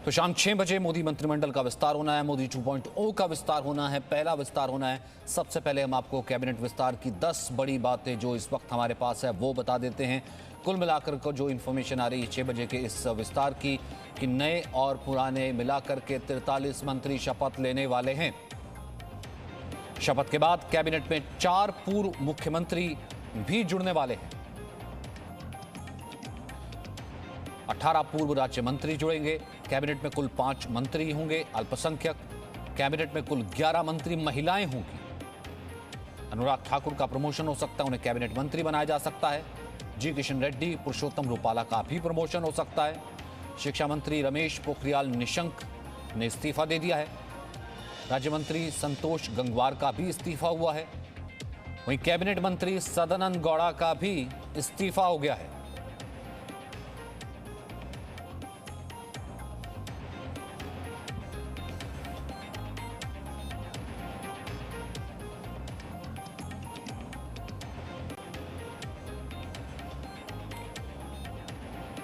तो शाम 6 बजे मोदी मंत्रिमंडल का विस्तार होना है। मोदी 2.0 का विस्तार होना है, पहला विस्तार होना है। सबसे पहले हम आपको कैबिनेट विस्तार की 10 बड़ी बातें जो इस वक्त हमारे पास है वो बता देते हैं। कुल मिलाकर को जो इन्फॉर्मेशन आ रही है 6 बजे के इस विस्तार की कि नए और पुराने मिलाकर के 43 मंत्री शपथ लेने वाले हैं। शपथ के बाद कैबिनेट में 4 पूर्व मुख्यमंत्री भी जुड़ने वाले हैं। 18 पूर्व राज्य मंत्री जुड़ेंगे। कैबिनेट में कुल 5 मंत्री होंगे अल्पसंख्यक। कैबिनेट में कुल 11 मंत्री महिलाएं होंगी। अनुराग ठाकुर का प्रमोशन हो सकता है, उन्हें कैबिनेट मंत्री बनाया जा सकता है। जी किशन रेड्डी, पुरुषोत्तम रूपाला का भी प्रमोशन हो सकता है। शिक्षा मंत्री रमेश पोखरियाल निशंक ने इस्तीफा दे दिया है। राज्य मंत्री संतोष गंगवार का भी इस्तीफा हुआ है। वहीं कैबिनेट मंत्री सदानंद गौड़ा का भी इस्तीफा हो गया है।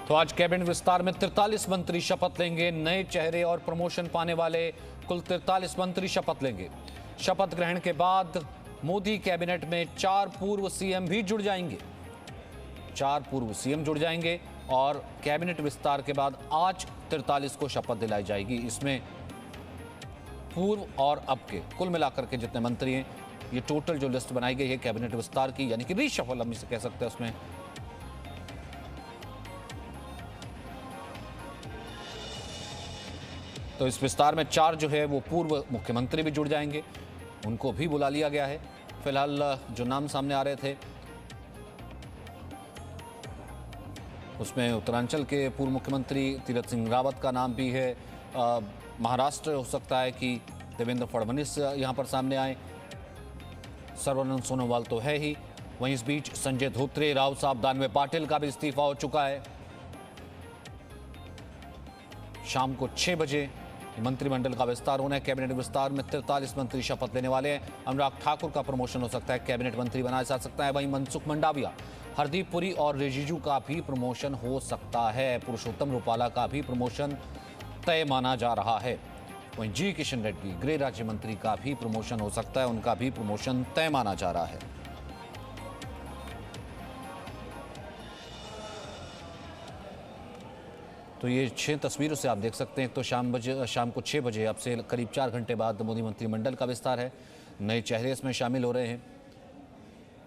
तो आज कैबिनेट विस्तार में 43 मंत्री शपथ लेंगे। नए चेहरे और प्रमोशन पाने वाले कुल 43 मंत्री शपथ लेंगे। शपथ ग्रहण के बाद मोदी कैबिनेट में 4 पूर्व सीएम भी जुड़ जाएंगे। 4 पूर्व सीएम जुड़ जाएंगे और कैबिनेट विस्तार के बाद आज 43 को शपथ दिलाई जाएगी। इसमें पूर्व और अब के कुल मिलाकर के जितने मंत्री हैं, ये टोटल जो लिस्ट बनाई गई है कैबिनेट विस्तार की, यानी कि रीशफल हम इसे कह सकते हैं, उसमें तो इस विस्तार में 4 जो है वो पूर्व मुख्यमंत्री भी जुड़ जाएंगे, उनको भी बुला लिया गया है। फिलहाल जो नाम सामने आ रहे थे उसमें उत्तरांचल के पूर्व मुख्यमंत्री तीरथ सिंह रावत का नाम भी है। महाराष्ट्र हो सकता है कि देवेंद्र फडणवीस यहाँ पर सामने आए। सर्बानंद सोनोवाल तो है ही। वहीं इस बीच संजय धोत्रे, राव साहब दानवे पाटिल का भी इस्तीफा हो चुका है। शाम को 6 बजे मंत्रिमंडल का विस्तार होना है। कैबिनेट विस्तार में 43 मंत्री शपथ लेने वाले हैं। अनुराग ठाकुर का प्रमोशन हो सकता है, कैबिनेट मंत्री बनाया जा सकता है। वहीं मनसुख मंडाविया, हरदीप पुरी और रिजिजू का भी प्रमोशन हो सकता है। पुरुषोत्तम रूपाला का भी प्रमोशन तय माना जा रहा है। वहीं जी किशन रेड्डी, गृह राज्य मंत्री का भी प्रमोशन हो सकता है, उनका भी प्रमोशन तय माना जा रहा है। तो ये 6 तस्वीरों से आप देख सकते हैं। तो शाम को 6 बजे अब से करीब 4 घंटे बाद मोदी मंत्रिमंडल का विस्तार है। नए चेहरे इसमें शामिल हो रहे हैं।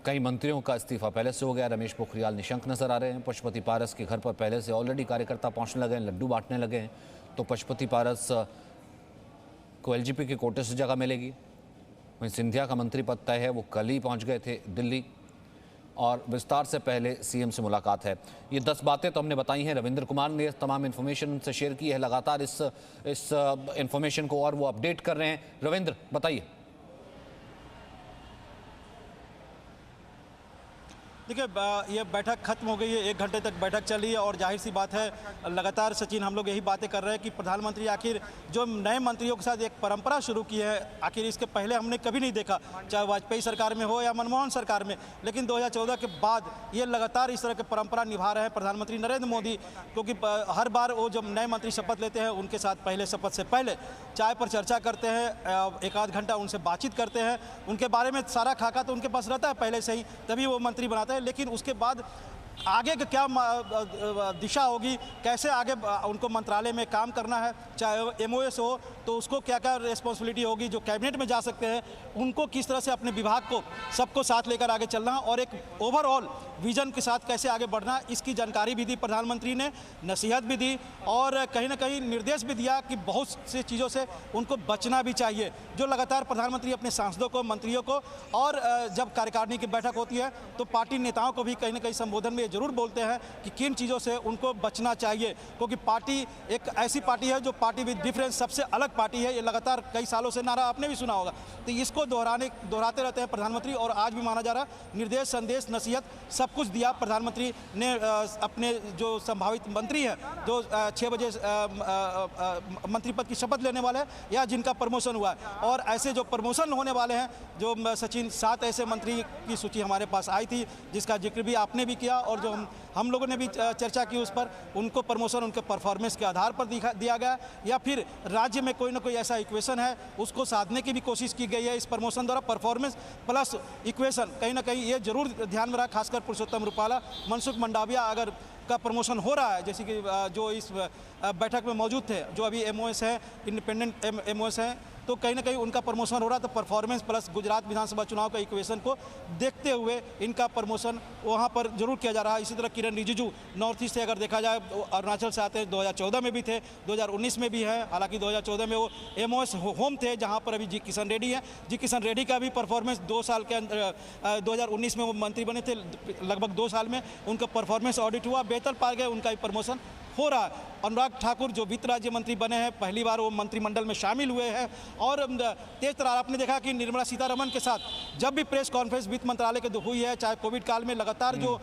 कई मंत्रियों का इस्तीफा पहले से हो गया। रमेश पोखरियाल निशंक नजर आ रहे हैं। पशुपति पारस के घर पर पहले से ऑलरेडी कार्यकर्ता पहुंचने लगे हैं, लड्डू बांटने लगे हैं। तो पशुपति पारस को एलजीपी के कोटे से जगह मिलेगी। वहीं सिंधिया का मंत्री पद तय है, वो कल ही पहुँच गए थे दिल्ली और विस्तार से पहले सीएम से मुलाकात है। ये 10 बातें तो हमने बताई हैं। रविंद्र कुमार ने तमाम इन्फॉर्मेशन उनसे शेयर की है। लगातार इस इन्फॉर्मेशन को और वो अपडेट कर रहे हैं। रविंद्र, बताइए। देखिए, ये बैठक खत्म हो गई है। 1 घंटे तक बैठक चली है और जाहिर सी बात है लगातार सचिन हम लोग यही बातें कर रहे हैं कि प्रधानमंत्री आखिर जो नए मंत्रियों के साथ एक परंपरा शुरू की है, आखिर इसके पहले हमने कभी नहीं देखा, चाहे वाजपेयी सरकार में हो या मनमोहन सरकार में। लेकिन 2014 के बाद ये लगातार इस तरह की परंपरा निभा रहे हैं प्रधानमंत्री नरेंद्र मोदी, क्योंकि हर बार वो जब नए मंत्री शपथ लेते हैं उनके साथ पहले शपथ से पहले चाय पर चर्चा करते हैं, 1 आध घंटा उनसे बातचीत करते हैं। उनके बारे में सारा खाका तो उनके पास रहता है पहले से ही, तभी वो मंत्री बनाते हैं। लेकिन उसके बाद आगे का क्या दिशा होगी, कैसे आगे उनको मंत्रालय में काम करना है, चाहे एमओएस हो तो उसको क्या क्या रिस्पॉन्सिबिलिटी होगी, जो कैबिनेट में जा सकते हैं उनको किस तरह से अपने विभाग को सबको साथ लेकर आगे चलना और एक ओवरऑल विजन के साथ कैसे आगे बढ़ना, इसकी जानकारी भी दी प्रधानमंत्री ने, नसीहत भी दी और कहीं ना कहीं निर्देश भी दिया कि बहुत सी चीज़ों से उनको बचना भी चाहिए, जो लगातार प्रधानमंत्री अपने सांसदों को, मंत्रियों को और जब कार्यकारिणी की बैठक होती है तो पार्टी नेताओं को भी कहीं ना कहीं संबोधन में जरूर बोलते हैं कि किन चीज़ों से उनको बचना चाहिए, क्योंकि पार्टी एक ऐसी पार्टी है जो पार्टी विद डिफरेंस सबसे अलग पार्टी है। ये लगातार कई सालों से नारा आपने भी सुना होगा, तो इसको दोहराते रहते हैं प्रधानमंत्री और आज भी माना जा रहा है निर्देश, संदेश, नसीहत सब कुछ दिया प्रधानमंत्री ने अपने जो संभावित मंत्री हैं, जो 6 बजे मंत्री पद की शपथ लेने वाले हैं या जिनका प्रमोशन हुआ है। और ऐसे जो प्रमोशन होने वाले हैं, जो सचिन 7 ऐसे मंत्री की सूची हमारे पास आई थी जिसका जिक्र भी आपने भी किया और और जो हम लोगों ने भी चर्चा की उस पर, उनको प्रमोशन उनके परफॉर्मेंस के आधार पर दिया गया, या फिर राज्य में कोई ना कोई ऐसा इक्वेशन है उसको साधने की भी कोशिश की गई है इस प्रमोशन द्वारा। परफॉर्मेंस प्लस इक्वेशन कहीं ना कहीं ये जरूर ध्यान में रहा, खासकर पुरुषोत्तम रूपाला, मनसुख मंडाविया अगर का प्रमोशन हो रहा है, जैसे कि जो इस बैठक में मौजूद थे, जो अभी एमओएस है, इंडिपेंडेंट एमओएस हैं, तो कहीं ना कहीं उनका प्रमोशन हो रहा है। तो परफॉर्मेंस प्लस गुजरात विधानसभा चुनाव का इक्वेशन को देखते हुए इनका प्रमोशन वहाँ पर जरूर किया जा रहा है। इसी तरह किरण रिजिजू नॉर्थ ईस्ट से अगर देखा जाए, अरुणाचल से आते हैं, 2014 में भी थे, 2019 में भी है। हालांकि 2014 में वो एमओएस होम थे, जहाँ पर अभी जी किशन रेड्डी हैं। जी किशन रेड्डी का भी परफॉर्मेंस 2 साल के अंदर 2019 में वो मंत्री बने थे, लगभग 2 साल में उनका परफॉर्मेंस ऑडिट हुआ, बेहतर पा गए, उनका भी प्रमोशन हो रहा है। अनुराग ठाकुर जो वित्त राज्य मंत्री बने हैं, पहली बार वो मंत्रिमंडल में शामिल हुए हैं। और तेज तर्रार आपने देखा कि निर्मला सीतारमण के साथ जब भी प्रेस कॉन्फ्रेंस वित्त मंत्रालय के हुई है, चाहे कोविड काल में लगातार जो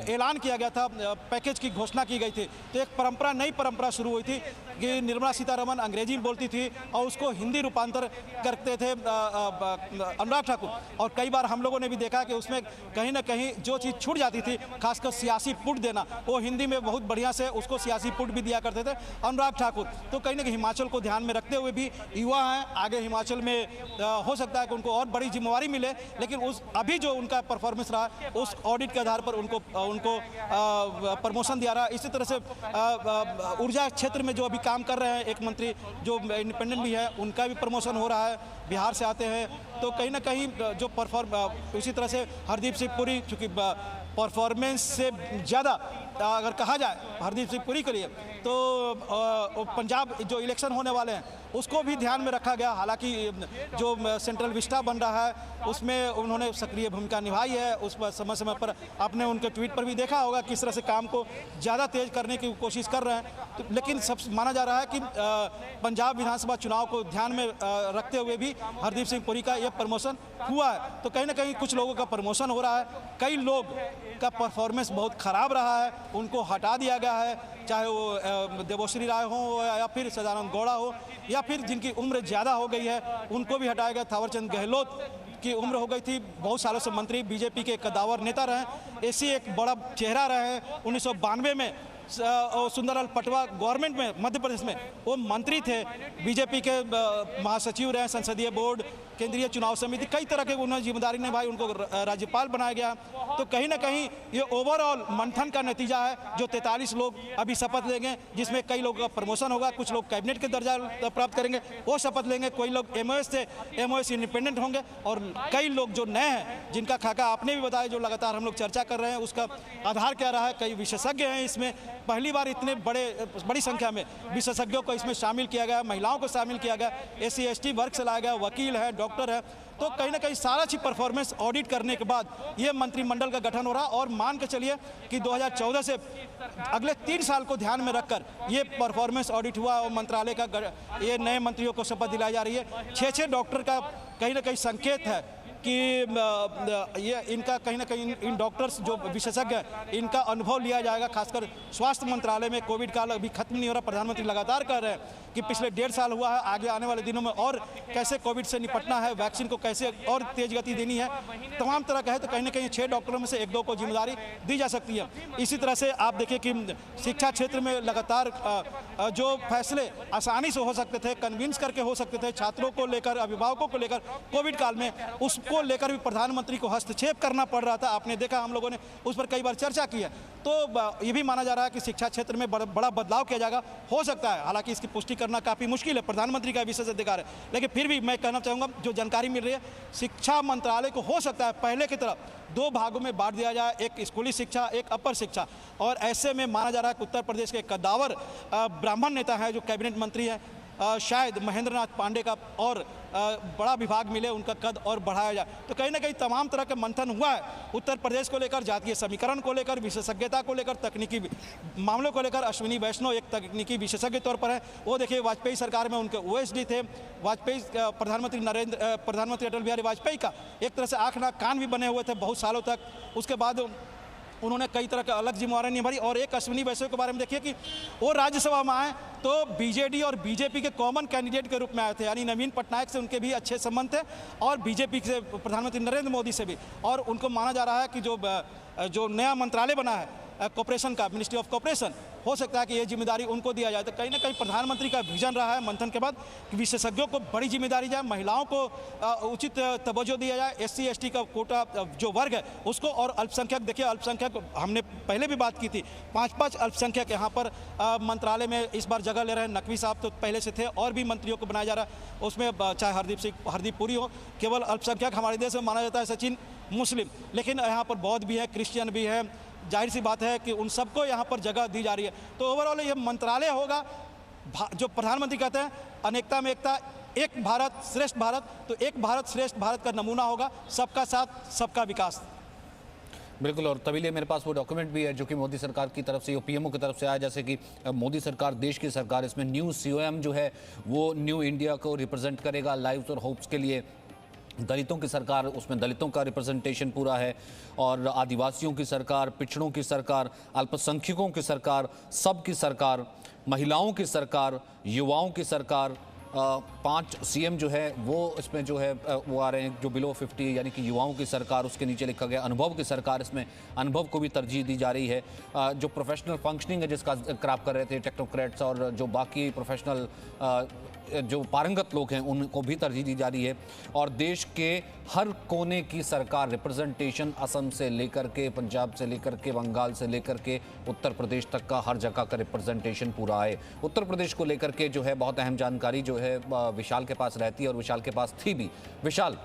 ऐलान किया गया था, पैकेज की घोषणा की गई थी, तो एक परंपरा, नई परंपरा शुरू हुई थी कि निर्मला सीतारमण अंग्रेजी में बोलती थी और उसको हिंदी रूपांतर करते थे अनुराग ठाकुर। और कई बार हम लोगों ने भी देखा कि उसमें कहीं ना कहीं जो चीज़ छूट जाती थी, खासकर सियासी पुट देना, वो हिंदी में बहुत बढ़िया से उसको सियासी पुट भी दिया करते थे अनुराग ठाकुर। तो कहीं ना कहीं हिमाचल को ध्यान में रखते हुए भी युवा हैं, आगे हिमाचल में हो सकता है कि उनको और बड़ी जिम्मेवारी मिले, लेकिन उस अभी जो उनका परफॉर्मेंस रहा उस ऑडिट के आधार पर उनको प्रमोशन दिया रहा। इसी तरह से ऊर्जा क्षेत्र में जो अभी काम कर रहे हैं एक मंत्री जो इंडिपेंडेंट भी है, उनका भी प्रमोशन हो रहा है, बिहार से आते हैं। तो कहीं ना कहीं जो इसी तरह से हरदीप सिंह पुरी, चूँकि परफॉर्मेंस से ज़्यादा अगर कहा जाए हरदीप सिंह पुरी के लिए, तो पंजाब जो इलेक्शन होने वाले हैं उसको भी ध्यान में रखा गया। हालांकि जो सेंट्रल विस्टा बन रहा है उसमें उन्होंने सक्रिय भूमिका निभाई है। उस पर समय समय पर आपने उनके ट्वीट पर भी देखा होगा किस तरह से काम को ज़्यादा तेज करने की कोशिश कर रहे हैं। तो लेकिन सब माना जा रहा है कि पंजाब विधानसभा चुनाव को ध्यान में रखते हुए भी हरदीप सिंह पुरी का ये प्रमोशन हुआ है। तो कहीं ना कहीं कुछ लोगों का प्रमोशन हो रहा है, कई लोग का परफॉर्मेंस बहुत ख़राब रहा है, उनको हटा दिया गया है, चाहे वो देवश्री राय हो या फिर सदानंद गौड़ा हो, या फिर जिनकी उम्र ज़्यादा हो गई है उनको भी हटाया गया। थावरचंद गहलोत की उम्र हो गई थी, बहुत सालों से मंत्री, बीजेपी के कद्दावर नेता रहे, ऐसी एक बड़ा चेहरा रहे हैं। 1992 में सुंदरलाल पटवा गवर्नमेंट में मध्य प्रदेश में वो मंत्री थे, बीजेपी के महासचिव रहे, संसदीय बोर्ड, केंद्रीय चुनाव समिति, कई तरह के उन्होंने जिम्मेदारी निभाई, उनको राज्यपाल बनाया गया। तो कहीं ना कहीं ये ओवरऑल मंथन का नतीजा है, जो 43 लोग अभी शपथ लेंगे, जिसमें कई लोगों का प्रमोशन होगा, कुछ लोग कैबिनेट के दर्जा प्राप्त करेंगे, वो शपथ लेंगे, कोई लोग एमओएस से एमओएस इंडिपेंडेंट होंगे, और कई लोग जो नए हैं जिनका खाका आपने भी बताया, जो लगातार हम लोग चर्चा कर रहे हैं, उसका आधार क्या रहा है। कई विशेषज्ञ हैं इसमें, पहली बार इतने बड़ी संख्या में विशेषज्ञों को इसमें शामिल किया गया, महिलाओं को शामिल किया गया, SC ST वर्ग से लाया गया, वकील है, डॉक्टर है। तो कहीं ना कहीं सारा चीज परफॉर्मेंस ऑडिट करने के बाद ये मंत्रिमंडल का गठन हो रहा। और मान के चलिए कि 2014 से अगले 3 साल को ध्यान में रखकर ये परफॉर्मेंस ऑडिट हुआ और मंत्रालय का ये नए मंत्रियों को शपथ दिलाई जा रही है। 6 डॉक्टर का कहीं ना कहीं संकेत है कि ये इनका कहीं ना कहीं इन डॉक्टर्स जो विशेषज्ञ हैं इनका अनुभव लिया जाएगा। खासकर स्वास्थ्य मंत्रालय में कोविड काल अभी खत्म नहीं हो रहा, प्रधानमंत्री लगातार कह रहे हैं कि पिछले 1.5 साल हुआ है, आगे आने वाले दिनों में और कैसे कोविड से निपटना है, वैक्सीन को कैसे और तेज गति देनी है, तमाम तरह का है। तो कहीं ना कहीं 6 डॉक्टरों में से 1-2 को जिम्मेदारी दी जा सकती है। इसी तरह से आप देखिए कि शिक्षा क्षेत्र में लगातार जो फैसले आसानी से हो सकते थे, कन्विंस करके हो सकते थे, छात्रों को लेकर, अभिभावकों को लेकर, कोविड काल में उसको लेकर भी प्रधानमंत्री को हस्तक्षेप करना पड़ रहा था। आपने देखा, हम लोगों ने उस पर कई बार चर्चा की है। तो ये भी माना जा रहा है कि शिक्षा क्षेत्र में बड़ा बदलाव किया जाएगा, हो सकता है। हालांकि इसकी पुष्टि करना काफ़ी मुश्किल है, प्रधानमंत्री का विशेष अधिकार है, लेकिन फिर भी मैं कहना चाहूँगा, जो जानकारी मिल रही है, शिक्षा मंत्रालय को हो सकता है पहले की तरह 2 भागों में बांट दिया जाए, एक स्कूली शिक्षा, एक अपर शिक्षा। और ऐसे में माना जा रहा है कि उत्तर प्रदेश के कद्दावर ब्राह्मण नेता है, जो कैबिनेट मंत्री हैं, शायद महेंद्र नाथ पांडे का और बड़ा विभाग मिले, उनका कद और बढ़ाया जाए। तो कहीं ना कहीं तमाम तरह का मंथन हुआ है उत्तर प्रदेश को लेकर, जातीय समीकरण को लेकर, विशेषज्ञता को लेकर, तकनीकी मामलों को लेकर। अश्विनी वैष्णव एक तकनीकी विशेषज्ञ तौर पर है, वो देखिए वाजपेयी सरकार में उनके OSD थे। वाजपेयी प्रधानमंत्री अटल बिहारी वाजपेयी का एक तरह से आँख नाक कान भी बने हुए थे बहुत सालों तक। उसके बाद उन्होंने कई तरह के अलग जिम्मेवारी निभाई। और एक अश्विनी वैष्णव के बारे में देखिए कि वो राज्यसभा में आए तो बीजेडी और बीजेपी के कॉमन कैंडिडेट के रूप में आए थे, यानी नवीन पटनायक से उनके भी अच्छे संबंध थे और बीजेपी से प्रधानमंत्री नरेंद्र मोदी से भी। और उनको माना जा रहा है कि जो नया मंत्रालय बना है कॉर्पोरेशन का, मिनिस्ट्री ऑफ कॉर्पोरेशन, हो सकता है कि ये जिम्मेदारी उनको दिया जाए। तो कहीं ना कहीं प्रधानमंत्री का विजन रहा है मंथन के बाद कि विशेषज्ञों को बड़ी जिम्मेदारी जाए, महिलाओं को उचित तवज्जो दिया जाए, SC ST का कोटा जो वर्ग है उसको, और अल्पसंख्यक, देखिए अल्पसंख्यक हमने पहले भी बात की थी, 5 अल्पसंख्यक यहाँ पर मंत्रालय में इस बार जगह ले रहे हैं। नकवी साहब तो पहले से थे, और भी मंत्रियों को बनाया जा रहा है, उसमें चाहे हरदीप पुरी हो। केवल अल्पसंख्यक हमारे देश में माना जाता है सचिन मुस्लिम, लेकिन यहाँ पर बौद्ध भी है, क्रिश्चियन भी है, जाहिर सी बात है कि उन सबको यहाँ पर जगह दी जा रही है। तो ओवरऑल ये मंत्रालय होगा, जो प्रधानमंत्री कहते हैं अनेकता में एकता, एक भारत श्रेष्ठ भारत, तो एक भारत श्रेष्ठ भारत का नमूना होगा, सबका साथ सबका विकास। बिल्कुल, और तभी लिए मेरे पास वो डॉक्यूमेंट भी है जो कि मोदी सरकार की तरफ से, पीएमओ की तरफ से आया, जैसे कि मोदी सरकार देश की सरकार, इसमें न्यू COM जो है वो न्यू इंडिया को रिप्रेजेंट करेगा, लाइव्स और होप्स के लिए। दलितों की सरकार, उसमें दलितों का रिप्रेजेंटेशन पूरा है, और आदिवासियों की सरकार, पिछड़ों की सरकार, अल्पसंख्यकों की सरकार, सबकी सरकार, महिलाओं की सरकार, युवाओं की सरकार। 5 CM जो है वो इसमें जो है वो आ रहे हैं जो बिलो 50, यानी कि युवाओं की सरकार। उसके नीचे लिखा गया अनुभव की सरकार, इसमें अनुभव को भी तरजीह दी जा रही है। जो प्रोफेशनल फंक्शनिंग है जिसका जिक्र आप कर रहे थे, टेक्नोक्रेट्स और जो बाकी प्रोफेशनल जो पारंगत लोग हैं उनको भी तरजीह दी जा रही है। और देश के हर कोने की सरकार रिप्रेजेंटेशन, असम से लेकर के, पंजाब से लेकर के, बंगाल से लेकर के उत्तर प्रदेश तक का हर जगह का रिप्रेजेंटेशन पूरा है। उत्तर प्रदेश को लेकर के जो है बहुत अहम जानकारी जो है विशाल के पास रहती है, और विशाल के पास थी भी। विशाल,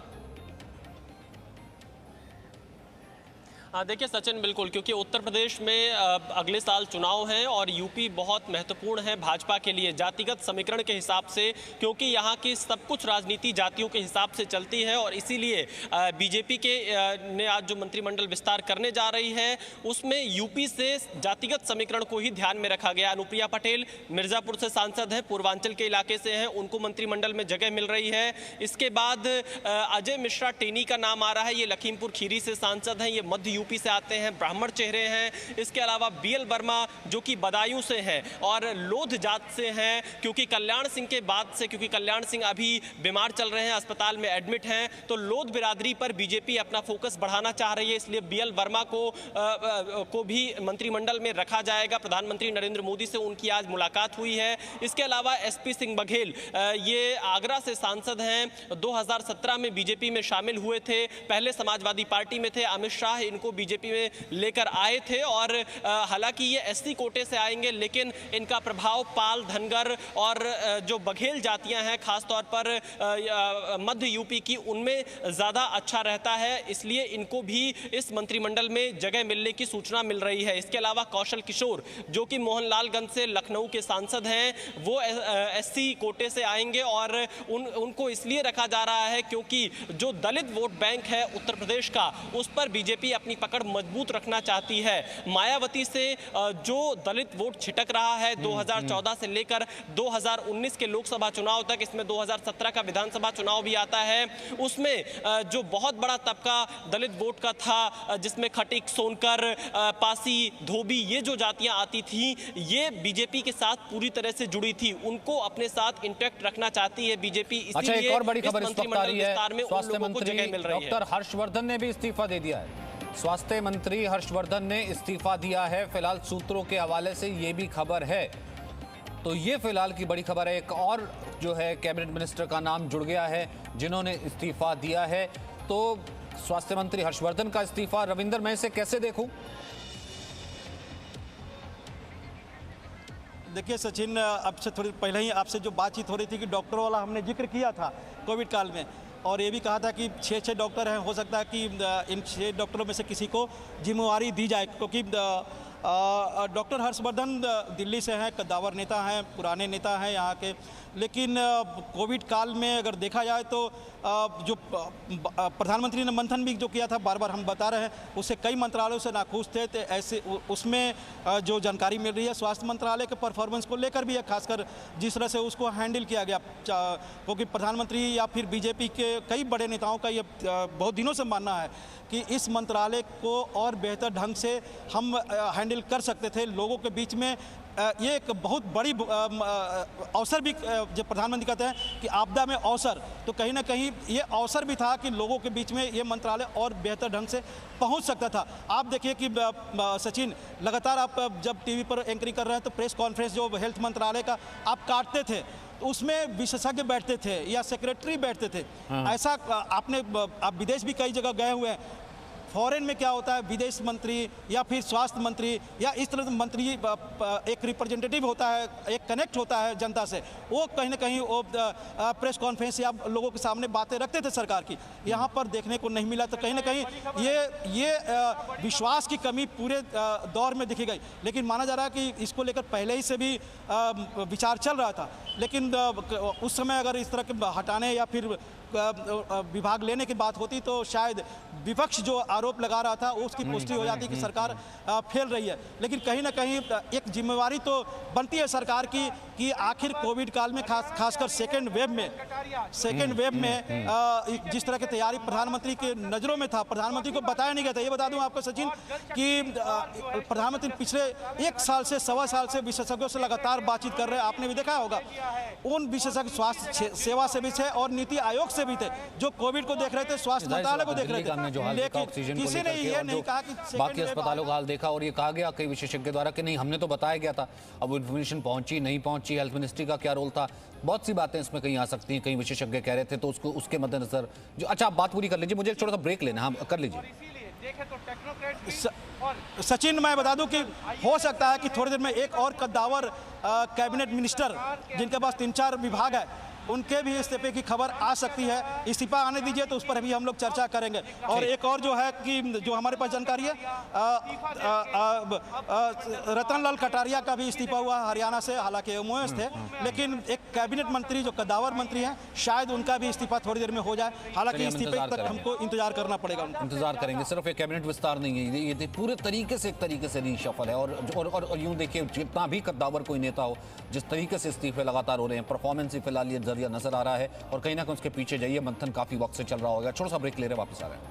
हाँ देखिए सचिन, बिल्कुल, क्योंकि उत्तर प्रदेश में अगले साल चुनाव हैं और यूपी बहुत महत्वपूर्ण है भाजपा के लिए जातिगत समीकरण के हिसाब से, क्योंकि यहाँ की सब कुछ राजनीति जातियों के हिसाब से चलती है। और इसीलिए बीजेपी के ने आज जो मंत्रिमंडल विस्तार करने जा रही है उसमें यूपी से जातिगत समीकरण को ही ध्यान में रखा गया। अनुप्रिया पटेल मिर्जापुर से सांसद है, पूर्वांचल के इलाके से हैं, उनको मंत्रिमंडल में जगह मिल रही है। इसके बाद अजय मिश्रा टेनी का नाम आ रहा है, ये लखीमपुर खीरी से सांसद हैं, ये मध्य यूपी से आते हैं, ब्राह्मण चेहरे हैं। इसके अलावा BL वर्मा जो कि बदायूं से हैं और लोध जात से हैं, क्योंकि कल्याण सिंह के बाद से, क्योंकि कल्याण सिंह अभी बीमार चल रहे हैं, अस्पताल में एडमिट हैं, तो लोध बिरादरी पर बीजेपी अपना फोकस बढ़ाना चाह रही है, इसलिए BL वर्मा को भी मंत्रिमंडल में रखा जाएगा। प्रधानमंत्री नरेंद्र मोदी से उनकी आज मुलाकात हुई है। इसके अलावा SP सिंह बघेल, ये आगरा से सांसद हैं, 2017 में बीजेपी में शामिल हुए थे, पहले समाजवादी पार्टी में थे, अमित शाह इनको बीजेपी में लेकर आए थे। और हालांकि ये SC कोटे से आएंगे, लेकिन इनका प्रभाव पाल, धनगर और जो बघेल जातियां हैं खासतौर पर मध्य यूपी की, उनमें ज़्यादा अच्छा रहता है, इसलिए इनको भी इस मंत्रिमंडल में जगह मिलने की सूचना मिल रही है। इसके अलावा कौशल किशोर जो कि मोहनलालगंज से लखनऊ के सांसद हैं, वो SC कोटे से आएंगे और उनको इसलिए रखा जा रहा है क्योंकि जो दलित वोट बैंक है उत्तर प्रदेश का, उस पर बीजेपी अपनी पकड़ मजबूत रखना चाहती है। मायावती से जो दलित वोट छिटक रहा है 2014 से लेकर 2019 के लोकसभा चुनाव तक, इसमें 2017 का विधानसभा चुनाव भी आता है, उसमें जो बहुत बड़ा तबका दलित वोट का था, जिसमें खटीक, सोनकर, पासी, धोबी, ये जो जातियां आती थी, ये बीजेपी के साथ पूरी तरह से जुड़ी थी, उनको अपने साथ इंटैक्ट रखना चाहती है बीजेपी। अच्छा, एक और बड़ी खबर इस वक्त आ रही है, स्वास्थ्य मंत्री डॉक्टर हर्षवर्धन ने भी इस्तीफा दे दिया है। स्वास्थ्य मंत्री हर्षवर्धन ने इस्तीफा दिया है, फिलहाल सूत्रों के हवाले से ये भी खबर है। तो ये फिलहाल की बड़ी खबर है। एक और जो है कैबिनेट मिनिस्टर का नाम जुड़ गया है जिन्होंने इस्तीफा दिया है। तो स्वास्थ्य मंत्री हर्षवर्धन का इस्तीफा, रविंदर, मैं इसे कैसे देखूं? देखिए सचिन, अब से थोड़ी पहले ही आपसे जो बातचीत हो रही थी कि डॉक्टरों वाला हमने जिक्र किया था कोविड काल में, और ये भी कहा था कि 6 डॉक्टर हैं, हो सकता है कि इन 6 डॉक्टरों में से किसी को जिम्मेवारी दी जाए, क्योंकि डॉक्टर हर्षवर्धन दिल्ली से हैं, कद्दावर नेता हैं, पुराने नेता हैं यहाँ के, लेकिन कोविड काल में अगर देखा जाए तो जो प्रधानमंत्री ने मंथन भी जो किया था, बार बार हम बता रहे हैं, उससे कई मंत्रालयों से नाखुश थे। तो ऐसे उसमें जो जानकारी मिल रही है स्वास्थ्य मंत्रालय के परफॉर्मेंस को लेकर भी है, खासकर जिस तरह से उसको हैंडल किया गया, क्योंकि प्रधानमंत्री या फिर बीजेपी के कई बड़े नेताओं का ये बहुत दिनों से मानना है कि इस मंत्रालय को और बेहतर ढंग से हम हैंडल कर सकते थे। लोगों के बीच में ये एक बहुत बड़ी अवसर भी, जब प्रधानमंत्री कहते हैं कि आपदा में अवसर, तो कहीं ना कहीं ये अवसर भी था कि लोगों के बीच में ये मंत्रालय और बेहतर ढंग से पहुंच सकता था। आप देखिए कि सचिन, लगातार आप जब टीवी पर एंकरिंग कर रहे हैं तो प्रेस कॉन्फ्रेंस जो हेल्थ मंत्रालय का आप काटते थे, उसमें विशेषज्ञ बैठते थे या सेक्रेटरी बैठते थे। ऐसा आप विदेश भी कई जगह गए हुए हैं, फॉरेन में क्या होता है, विदेश मंत्री या फिर स्वास्थ्य मंत्री या इस तरह से मंत्री एक रिप्रेजेंटेटिव होता है, एक कनेक्ट होता है जनता से, वो कहीं ना कहीं वो प्रेस कॉन्फ्रेंस या लोगों के सामने बातें रखते थे सरकार की। यहाँ पर देखने को नहीं मिला, तो कहीं ना कहीं ये विश्वास की कमी पूरे दौर में दिखी गई। लेकिन माना जा रहा है कि इसको लेकर पहले ही से भी विचार चल रहा था, लेकिन उस समय अगर इस तरह के हटाने या फिर विभाग लेने की बात होती तो शायद विपक्ष जो आरोप लगा रहा था उसकी पुष्टि हो जाती कि सरकार फेल रही है। लेकिन कहीं ना कहीं एक जिम्मेवारी तो बनती है सरकार की कि आखिर कोविड काल में खासकर सेकेंड वेव में जिस तरह की तैयारी प्रधानमंत्री के नज़रों में था, प्रधानमंत्री को बताया नहीं गया था। ये बता दूं आपको सचिन कि प्रधानमंत्री पिछले 1 साल से 1.25 साल से विशेषज्ञों से लगातार बातचीत कर रहे हैं। आपने भी देखा होगा, उन विशेषज्ञ स्वास्थ्य सेवा से भी थे और नीति आयोग से भी थे, जो कोविड को देख रहे थे, स्वास्थ्य मंत्रालय को देख रहे थे, लेकिन किसी ने ये नहीं कहा कि बाकी अस्पतालों का हाल देखा और ये कहा गया कई विशेषज्ञ द्वारा कि नहीं, हमने तो बताया गया था। अब इन्फॉर्मेशन पहुंची नहीं पहुंची, हेल्थ मिनिस्ट्री का क्या रोल था, बहुत सी बातें इसमें कहीं आ सकती हैं। कई विशेषज्ञ कह रहे थे, तो उसके मद्देनजर जो, अच्छा आप बात पूरी कर लीजिए, मुझे एक छोटा सा ब्रेक लेना, हाँ कर लीजिए। सचिन, मैं बता दूं कि हो सकता है कि थोड़ी देर में एक और कद्दावर कैबिनेट मिनिस्टर जिनके पास 3-4 विभाग है, उनके भी इस्तीफे की खबर आ सकती है। इस्तीफा आने दीजिए तो उस पर भी हम लोग चर्चा करेंगे। और एक और जो है कि जो हमारे पास जानकारी है, रतनलाल कटारिया का भी इस्तीफा हुआ हरियाणा से, हालांकि एमओएस थे, लेकिन एक कैबिनेट मंत्री जो कद्दावर मंत्री हैं, शायद उनका भी इस्तीफा थोड़ी देर में हो जाए। हालांकि इस्तीफे तक हमको इंतजार करना पड़ेगा। इंतजार करेंगे, सिर्फ एक कैबिनेट विस्तार नहीं है, ये पूरे तरीके से एक तरीके से रीशफल है। और यूं देखिए, जितना भी कद्दावर कोई नेता हो, जिस तरीके से इस्तीफे लगातार हो रहे हैं, परफॉर्मेंस ही फिलहाल ये जरिया नजर आ रहा है। और कहीं ना कहीं उसके पीछे जाइए, मंथन काफी वक्त से चल रहा होगा। छोटा सा ब्रेक ले रहे, वापस आ रहे हैं।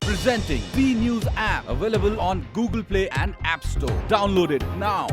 Presenting B News app, available on Google Play and App Store. Download it now.